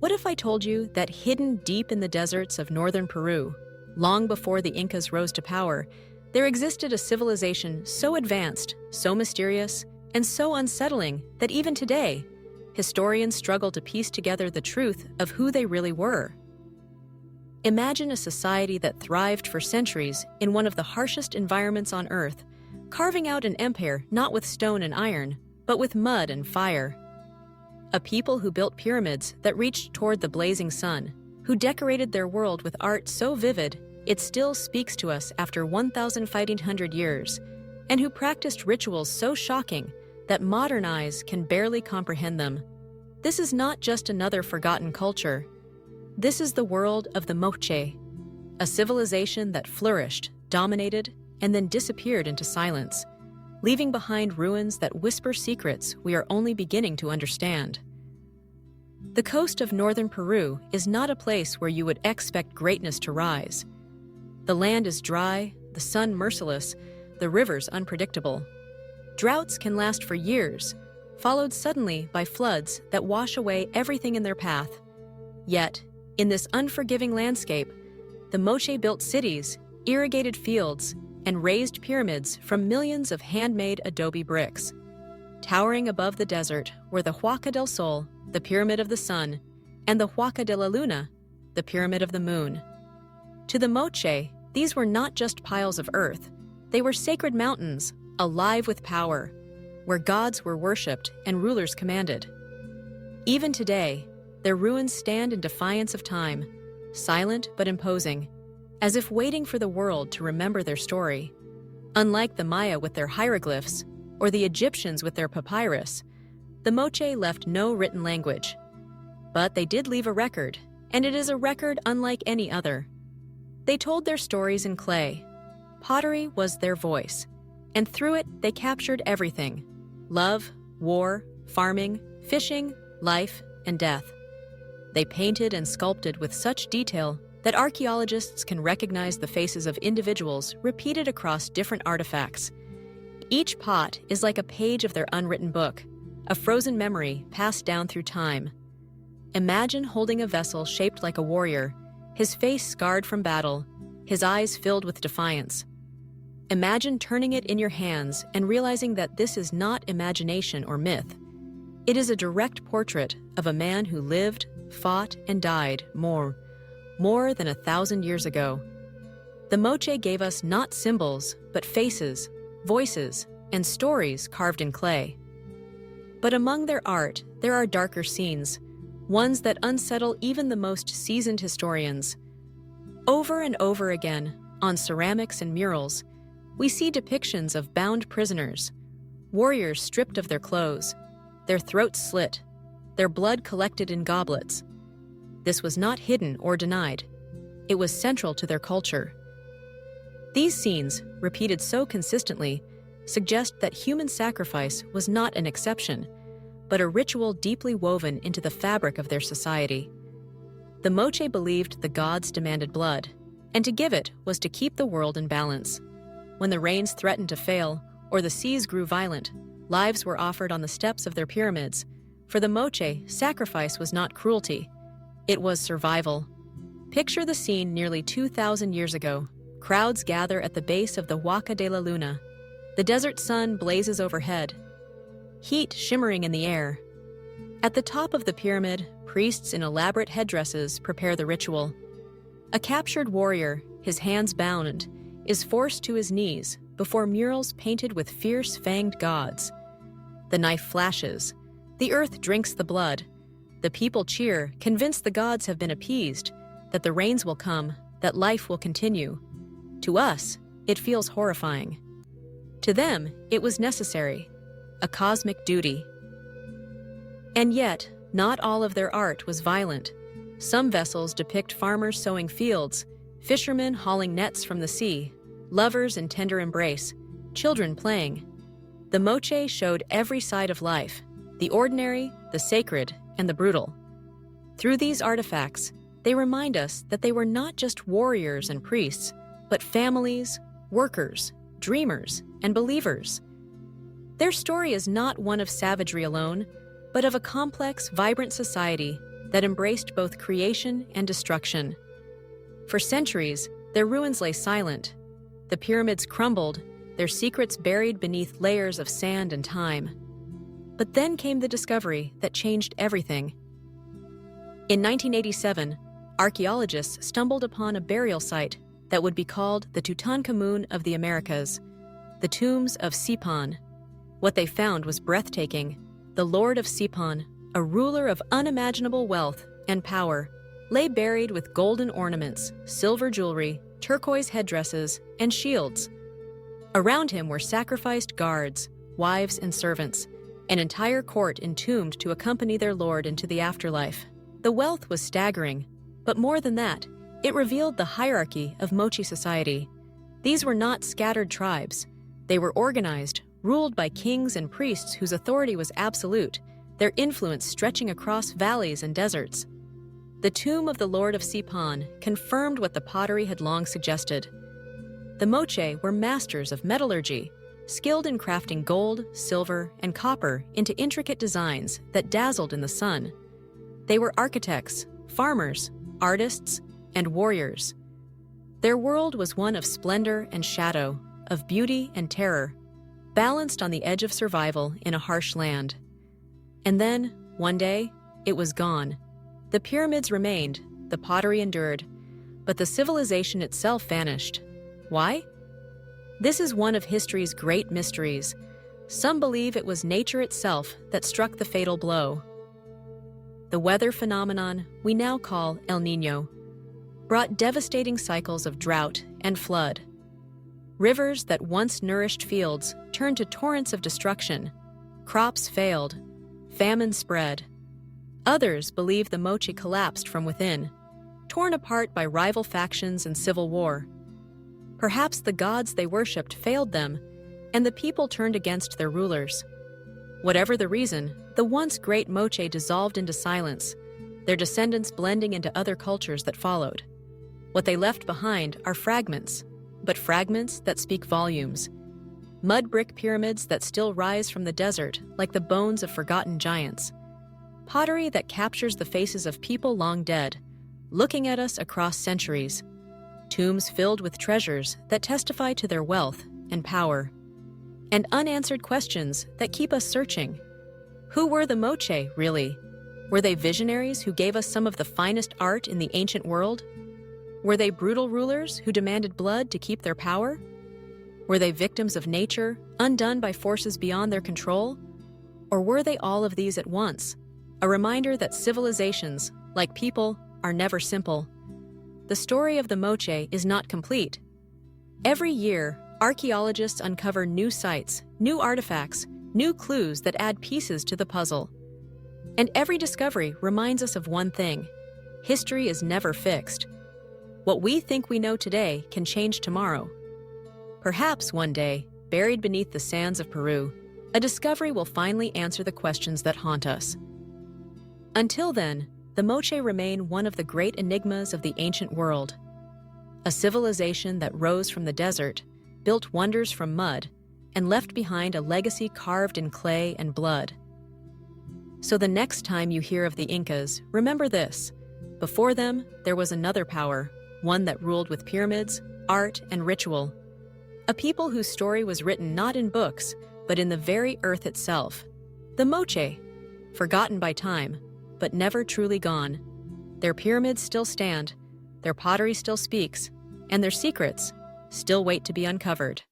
What if I told you that hidden deep in the deserts of northern Peru, long before the Incas rose to power, there existed a civilization so advanced, so mysterious, and so unsettling that even today, historians struggle to piece together the truth of who they really were? Imagine a society that thrived for centuries in one of the harshest environments on Earth, carving out an empire not with stone and iron, but with mud and fire. A people who built pyramids that reached toward the blazing sun, who decorated their world with art so vivid it still speaks to us after 1,500 years, and who practiced rituals so shocking that modern eyes can barely comprehend them. This is not just another forgotten culture. This is the world of the Moche, a civilization that flourished, dominated, and then disappeared into silence, leaving behind ruins that whisper secrets we are only beginning to understand. The coast of northern Peru is not a place where you would expect greatness to rise. The land is dry, the sun merciless, the rivers unpredictable. Droughts can last for years, followed suddenly by floods that wash away everything in their path. Yet, in this unforgiving landscape, the Moche built cities, irrigated fields, and raised pyramids from millions of handmade adobe bricks. Towering above the desert were the Huaca del Sol, the Pyramid of the Sun, and the Huaca de la Luna, the Pyramid of the Moon. To the Moche, these were not just piles of earth. They were sacred mountains, alive with power, where gods were worshipped and rulers commanded. Even today, their ruins stand in defiance of time, silent but imposing, as if waiting for the world to remember their story. Unlike the Maya with their hieroglyphs, or the Egyptians with their papyrus, the Moche left no written language. But they did leave a record, and it is a record unlike any other. They told their stories in clay. Pottery was their voice, and through it they captured everything: love, war, farming, fishing, life, and death. They painted and sculpted with such detail that archaeologists can recognize the faces of individuals repeated across different artifacts. Each pot is like a page of their unwritten book, a frozen memory passed down through time. Imagine holding a vessel shaped like a warrior, his face scarred from battle, his eyes filled with defiance. Imagine turning it in your hands and realizing that this is not imagination or myth. It is a direct portrait of a man who lived, fought, and died more than 1,000 years ago. The Moche gave us not symbols, but faces, voices, and stories carved in clay. But among their art, there are darker scenes, ones that unsettle even the most seasoned historians. Over and over again, on ceramics and murals, we see depictions of bound prisoners, warriors stripped of their clothes, their throats slit, their blood collected in goblets. This was not hidden or denied. It was central to their culture. These scenes, repeated so consistently, suggest that human sacrifice was not an exception, but a ritual deeply woven into the fabric of their society. The Moche believed the gods demanded blood, and to give it was to keep the world in balance. When the rains threatened to fail, or the seas grew violent, lives were offered on the steps of their pyramids. For the Moche, sacrifice was not cruelty. It was survival. Picture the scene nearly 2,000 years ago. Crowds gather at the base of the Huaca de la Luna. The desert sun blazes overhead, heat shimmering in the air. At the top of the pyramid, priests in elaborate headdresses prepare the ritual. A captured warrior, his hands bound, is forced to his knees before murals painted with fierce fanged gods. The knife flashes. The earth drinks the blood. The people cheer, convinced the gods have been appeased, that the rains will come, that life will continue. To us, it feels horrifying. To them, it was necessary, a cosmic duty. And yet, not all of their art was violent. Some vessels depict farmers sowing fields, fishermen hauling nets from the sea, lovers in tender embrace, children playing. The Moche showed every side of life, the ordinary, the sacred, and the brutal. Through these artifacts, they remind us that they were not just warriors and priests, but families, workers, dreamers, and believers. Their story is not one of savagery alone, but of a complex, vibrant society that embraced both creation and destruction. For centuries, their ruins lay silent. The pyramids crumbled, their secrets buried beneath layers of sand and time. But then came the discovery that changed everything. In 1987, archaeologists stumbled upon a burial site that would be called the Tutankhamun of the Americas, the tombs of Sipan. What they found was breathtaking. The Lord of Sipan, a ruler of unimaginable wealth and power, lay buried with golden ornaments, silver jewelry, turquoise headdresses, and shields. Around him were sacrificed guards, wives and servants, an entire court entombed to accompany their lord into the afterlife. The wealth was staggering, but more than that, it revealed the hierarchy of Moche society. These were not scattered tribes. They were organized, ruled by kings and priests whose authority was absolute, their influence stretching across valleys and deserts. The tomb of the Lord of Sipan confirmed what the pottery had long suggested. The Moche were masters of metallurgy, skilled in crafting gold, silver, and copper into intricate designs that dazzled in the sun. They were architects, farmers, artists, and warriors. Their world was one of splendor and shadow, of beauty and terror, balanced on the edge of survival in a harsh land. And then, one day, it was gone. The pyramids remained, the pottery endured, but the civilization itself vanished. Why? This is one of history's great mysteries. Some believe it was nature itself that struck the fatal blow. The weather phenomenon we now call El Niño brought devastating cycles of drought and flood. Rivers that once nourished fields turned to torrents of destruction. Crops failed. Famine spread. Others believe the Moche collapsed from within, torn apart by rival factions and civil war. Perhaps the gods they worshipped failed them, and the people turned against their rulers. Whatever the reason, the once great Moche dissolved into silence, their descendants blending into other cultures that followed. What they left behind are fragments, but fragments that speak volumes. Mud brick pyramids that still rise from the desert like the bones of forgotten giants. Pottery that captures the faces of people long dead, looking at us across centuries. Tombs filled with treasures that testify to their wealth and power. And unanswered questions that keep us searching. Who were the Moche, really? Were they visionaries who gave us some of the finest art in the ancient world? Were they brutal rulers who demanded blood to keep their power? Were they victims of nature, undone by forces beyond their control? Or were they all of these at once? A reminder that civilizations, like people, are never simple. The story of the Moche is not complete. Every year, archaeologists uncover new sites, new artifacts, new clues that add pieces to the puzzle. And every discovery reminds us of one thing: history is never fixed. What we think we know today can change tomorrow. Perhaps one day, buried beneath the sands of Peru, a discovery will finally answer the questions that haunt us. Until then, the Moche remain one of the great enigmas of the ancient world. A civilization that rose from the desert, built wonders from mud, and left behind a legacy carved in clay and blood. So the next time you hear of the Incas, remember this: before them, there was another power, one that ruled with pyramids, art, and ritual. A people whose story was written not in books, but in the very earth itself. The Moche, forgotten by time, but never truly gone. Their pyramids still stand, their pottery still speaks, and their secrets still wait to be uncovered.